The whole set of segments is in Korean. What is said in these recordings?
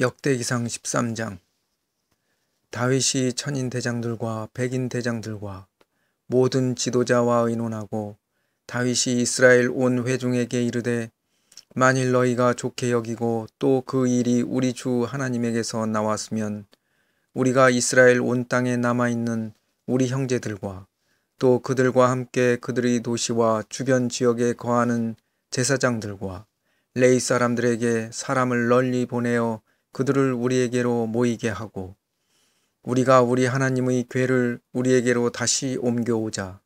역대기상 13장. 다윗이 천인 대장들과 백인 대장들과 모든 지도자와 의논하고 다윗이 이스라엘 온 회중에게 이르되 만일 너희가 좋게 여기고 또 그 일이 우리 주 하나님에게서 나왔으면 우리가 이스라엘 온 땅에 남아있는 우리 형제들과 또 그들과 함께 그들의 도시와 주변 지역에 거하는 제사장들과 레위 사람들에게 사람을 널리 보내어 그들을 우리에게로 모이게 하고 우리가 우리 하나님의 궤를 우리에게로 다시 옮겨오자.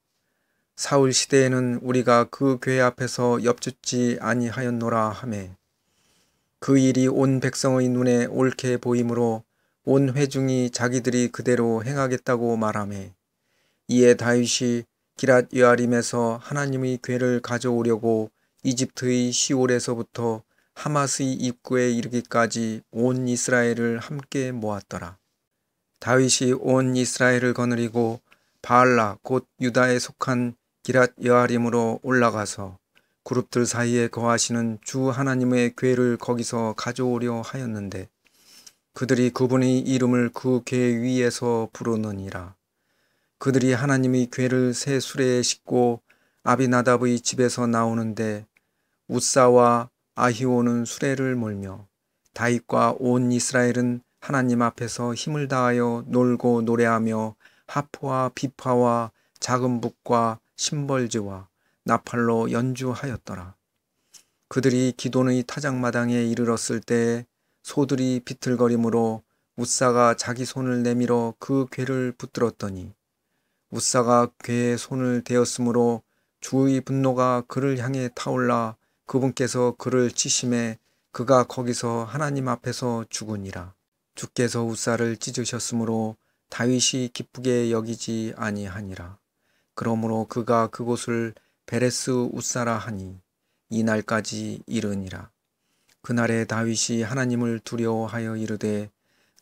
사울 시대에는 우리가 그 궤 앞에서 엽죽지 아니하였노라 하매 그 일이 온 백성의 눈에 옳게 보이므로 온 회중이 자기들이 그대로 행하겠다고 말하매 이에 다윗이 기랏 여아림에서 하나님의 궤를 가져오려고 이집트의 시올에서부터 하맛의 입구에 이르기까지 온 이스라엘을 함께 모았더라. 다윗이 온 이스라엘을 거느리고 바알라 곧 유다에 속한 기랏 여아림으로 올라가서 그룹들 사이에 거하시는 주 하나님의 궤를 거기서 가져오려 하였는데 그들이 그분의 이름을 그 궤 위에서 부르느니라. 그들이 하나님의 궤를 새 수레에 싣고 아비나답의 집에서 나오는데 웃사와 아히오는 수레를 몰며 다윗과 온 이스라엘은 하나님 앞에서 힘을 다하여 놀고 노래하며 하프와 비파와 작은 북과 심벌지와 나팔로 연주하였더라. 그들이 기돈의 타작마당에 이르렀을 때에 소들이 비틀거림으로 웃사가 자기 손을 내밀어 그 궤를 붙들었더니 웃사가 궤에 손을 대었으므로 주의 분노가 그를 향해 타올라 그분께서 그를 치심에 그가 거기서 하나님 앞에서 죽으니라. 주께서 웃사를 찢으셨으므로 다윗이 기쁘게 여기지 아니하니라. 그러므로 그가 그곳을 베레스 웃사라 하니 이날까지 이르니라. 그날에 다윗이 하나님을 두려워하여 이르되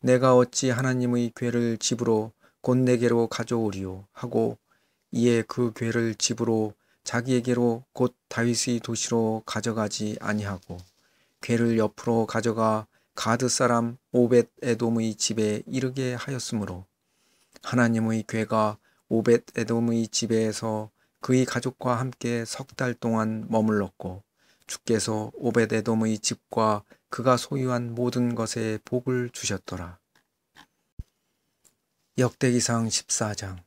내가 어찌 하나님의 궤를 집으로 곧 내게로 가져오리오 하고 이에 그 궤를 집으로 자기에게로 곧 다윗의 도시로 가져가지 아니하고 궤를 옆으로 가져가 가드 사람 오벳 에돔의 집에 이르게 하였으므로 하나님의 궤가 오벳 에돔의 집에서 그의 가족과 함께 3달 동안 머물렀고 주께서 오벳 에돔의 집과 그가 소유한 모든 것에 복을 주셨더라. 역대기상 14장.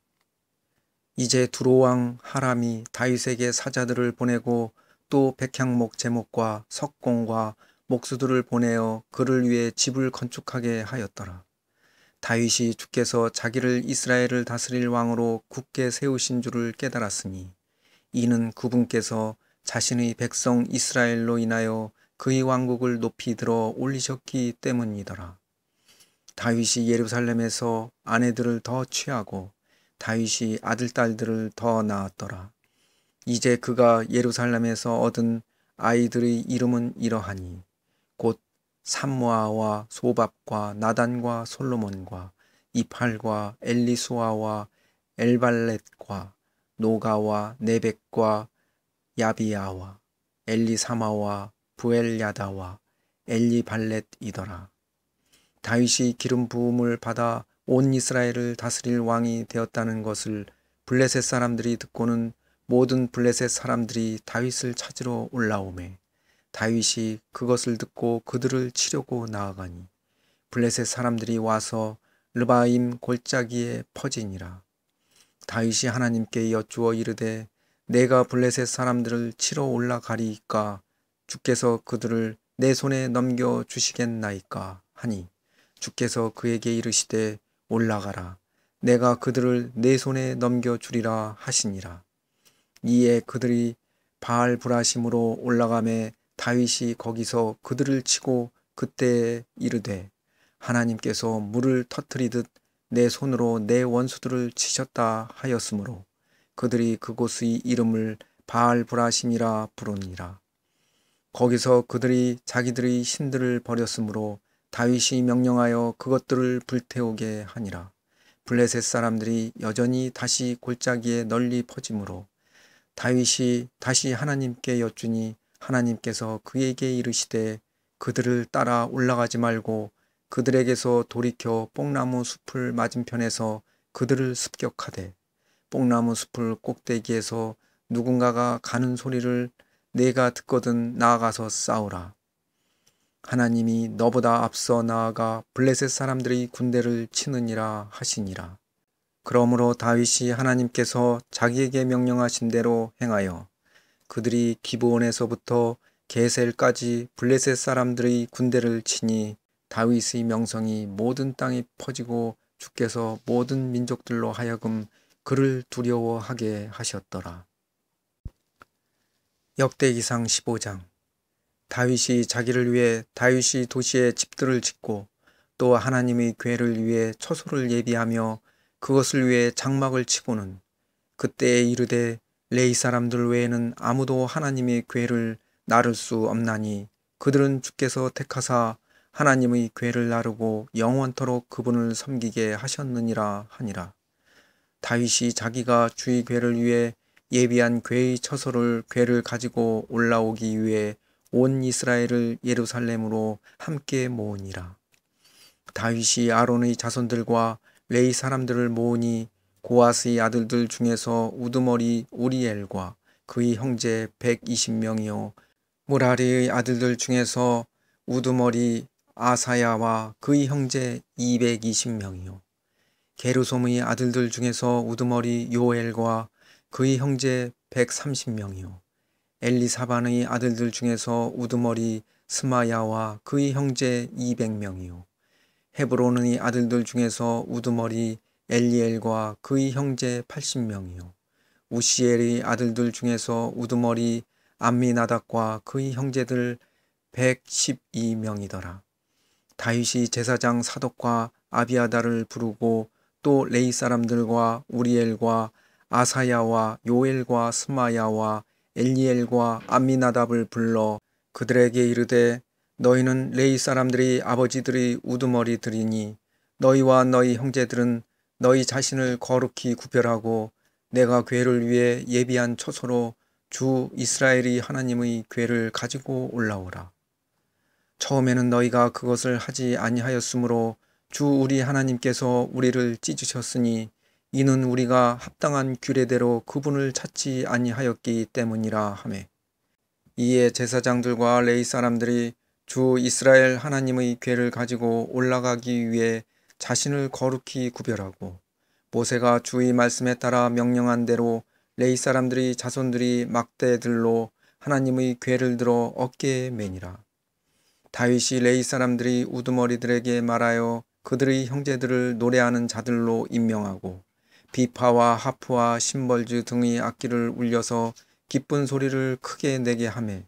이제 두로왕 하람이 다윗에게 사자들을 보내고 또 백향목 제목과 석공과 목수들을 보내어 그를 위해 집을 건축하게 하였더라. 다윗이 주께서 자기를 이스라엘을 다스릴 왕으로 굳게 세우신 줄을 깨달았으니 이는 그분께서 자신의 백성 이스라엘로 인하여 그의 왕국을 높이 들어 올리셨기 때문이더라. 다윗이 예루살렘에서 아내들을 더 취하고 다윗이 아들, 딸들을 더 낳았더라. 이제 그가 예루살렘에서 얻은 아이들의 이름은 이러하니 곧 삼무아와 소밥과 나단과 솔로몬과 이팔과 엘리수아와 엘발렛과 노가와 네벡과 야비아와 엘리사마와 부엘야다와 엘리발렛이더라. 다윗이 기름 부음을 받아 온 이스라엘을 다스릴 왕이 되었다는 것을 블레셋 사람들이 듣고는 모든 블레셋 사람들이 다윗을 찾으러 올라오매 다윗이 그것을 듣고 그들을 치려고 나아가니 블레셋 사람들이 와서 르바임 골짜기에 퍼지니라. 다윗이 하나님께 여쭈어 이르되 내가 블레셋 사람들을 치러 올라가리이까 주께서 그들을 내 손에 넘겨 주시겠나이까 하니 주께서 그에게 이르시되 올라가라. 내가 그들을 내 손에 넘겨주리라 하시니라. 이에 그들이 바알브라심으로 올라가매 다윗이 거기서 그들을 치고 그때에 이르되 하나님께서 물을 터뜨리듯 내 손으로 내 원수들을 치셨다 하였으므로 그들이 그곳의 이름을 바알브라심이라 부르니라. 거기서 그들이 자기들의 신들을 버렸으므로 다윗이 명령하여 그것들을 불태우게 하니라. 블레셋 사람들이 여전히 다시 골짜기에 널리 퍼지므로 다윗이 다시 하나님께 여쭈니 하나님께서 그에게 이르시되 그들을 따라 올라가지 말고 그들에게서 돌이켜 뽕나무 숲을 맞은편에서 그들을 습격하되 뽕나무 숲을 꼭대기에서 누군가가 가는 소리를 내가 듣거든 나아가서 싸우라. 하나님이 너보다 앞서 나아가 블레셋 사람들의 군대를 치느니라 하시니라. 그러므로 다윗이 하나님께서 자기에게 명령하신 대로 행하여 그들이 기브온에서부터 게셀까지 블레셋 사람들의 군대를 치니 다윗의 명성이 모든 땅에 퍼지고 주께서 모든 민족들로 하여금 그를 두려워하게 하셨더라. 역대기상 15장. 다윗이 자기를 위해 다윗이 도시에 집들을 짓고 또 하나님의 궤를 위해 처소를 예비하며 그것을 위해 장막을 치고는 그때에 이르되 레위 사람들 외에는 아무도 하나님의 궤를 나를 수 없나니 그들은 주께서 택하사 하나님의 궤를 나르고 영원토록 그분을 섬기게 하셨느니라 하니라. 다윗이 자기가 주의 궤를 위해 예비한 궤의 처소를 궤를 가지고 올라오기 위해 온 이스라엘을 예루살렘으로 함께 모으니라. 다윗이 아론의 자손들과 레위 사람들을 모으니 고앗의 아들들 중에서 우두머리 우리엘과 그의 형제 120명이요 무라리의 아들들 중에서 우두머리 아사야와 그의 형제 220명이요 게르솜의 아들들 중에서 우두머리 요엘과 그의 형제 130명이요 엘리사반의 아들들 중에서 우두머리 스마야와 그의 형제 200명이요 헤브론의 아들들 중에서 우두머리 엘리엘과 그의 형제 80명이요 우시엘의 아들들 중에서 우두머리 암미나답과 그의 형제들 112명이더라. 다윗이 제사장 사독과 아비아다를 부르고 또 레위 사람들과 우리엘과 아사야와 요엘과 스마야와 엘리엘과 암미나답을 불러 그들에게 이르되 너희는 레위 사람들이 아버지들의 우두머리들이니 너희와 너희 형제들은 너희 자신을 거룩히 구별하고 내가 궤를 위해 예비한 처소로 주 이스라엘이 하나님의 궤를 가지고 올라오라. 처음에는 너희가 그것을 하지 아니하였으므로 주 우리 하나님께서 우리를 찢으셨으니 이는 우리가 합당한 규례대로 그분을 찾지 아니하였기 때문이라 하매 이에 제사장들과 레위 사람들이 주 이스라엘 하나님의 궤를 가지고 올라가기 위해 자신을 거룩히 구별하고 모세가 주의 말씀에 따라 명령한 대로 레위 사람들이 자손들이 막대들로 하나님의 궤를 들어 어깨에 매니라. 다윗이 레위 사람들이 우두머리들에게 말하여 그들의 형제들을 노래하는 자들로 임명하고 비파와 하프와 심벌주 등의 악기를 울려서 기쁜 소리를 크게 내게 하매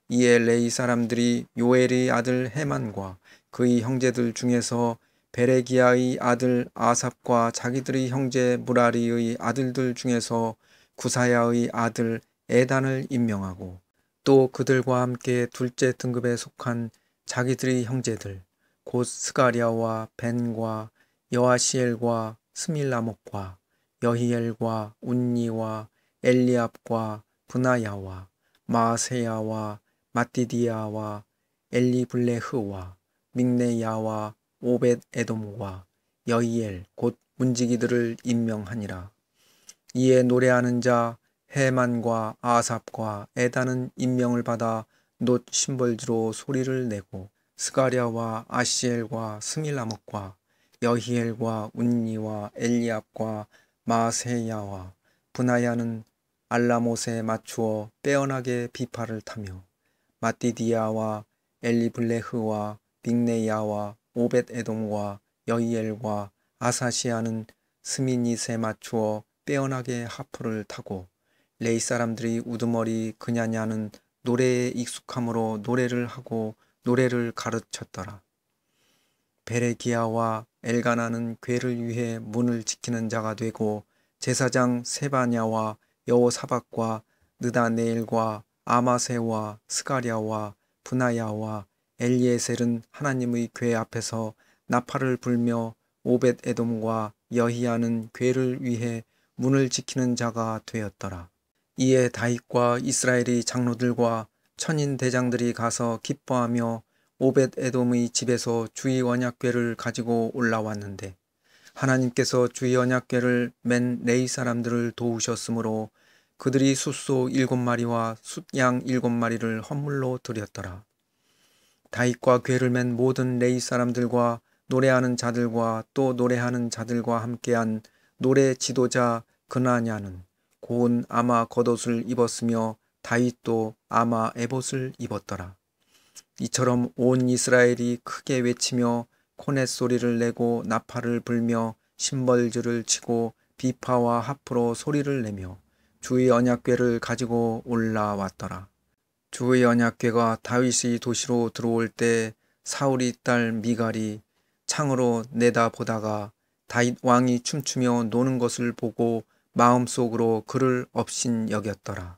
이에 레위 사람들이 요엘의 아들 헤만과 그의 형제들 중에서 베레기야의 아들 아삽과 자기들의 형제 무라리의 아들들 중에서 구사야의 아들 에단을 임명하고 또 그들과 함께 둘째 등급에 속한 자기들의 형제들 곧 스가랴와 벤과 여아시엘과 스밀라목과 여히엘과 운니와 엘리압과 브나야와 마세야와 마띠디야와 엘리블레흐와 믹네야와 오벳 에돔과 여히엘 곧 문지기들을 임명하니라. 이에 노래하는 자 헤만과 아삽과 에단은 임명을 받아 놋 심벌주로 소리를 내고 스가랴와 아시엘과 스밀라목과 여히엘과 운니와 엘리압과 마세야와 브나야는 알라못에 맞추어 빼어나게 비파를 타며 마띠디야와 엘리블레흐와 빅네야와 오벳 에돔과 여히엘과 아사시아는 스미닛에 맞추어 빼어나게 하프를 타고 레위 사람들이 우두머리 그냐냐는 노래에 익숙함으로 노래를 하고 노래를 가르쳤더라. 베레기야와 엘가나는 궤를 위해 문을 지키는 자가 되고 제사장 세바냐와 여호사박과 느다네엘과 아마세와 스가랴와 브나야와 엘리에셀은 하나님의 궤 앞에서 나팔을 불며 오벳 에돔과 여히야는 궤를 위해 문을 지키는 자가 되었더라. 이에 다윗과 이스라엘의 장로들과 천인 대장들이 가서 기뻐하며 오벳 에돔의 집에서 주의 언약궤를 가지고 올라왔는데 하나님께서 주의 언약궤를 맨 레위 사람들을 도우셨으므로 그들이 숫소 7마리와 숫양 7마리를 헌물로 드렸더라. 다윗과 궤를 맨 모든 레위 사람들과 노래하는 자들과 또 노래하는 자들과 함께한 노래 지도자 그나냐는 고운 아마 겉옷을 입었으며 다윗도 아마 에봇을 입었더라. 이처럼 온 이스라엘이 크게 외치며 코넷 소리를 내고 나팔을 불며 심벌줄을 치고 비파와 하프로 소리를 내며 주의 언약궤를 가지고 올라왔더라. 주의 언약궤가 다윗의 도시로 들어올 때 사울의 딸 미갈이 창으로 내다보다가 다윗 왕이 춤추며 노는 것을 보고 마음속으로 그를 업신 여겼더라.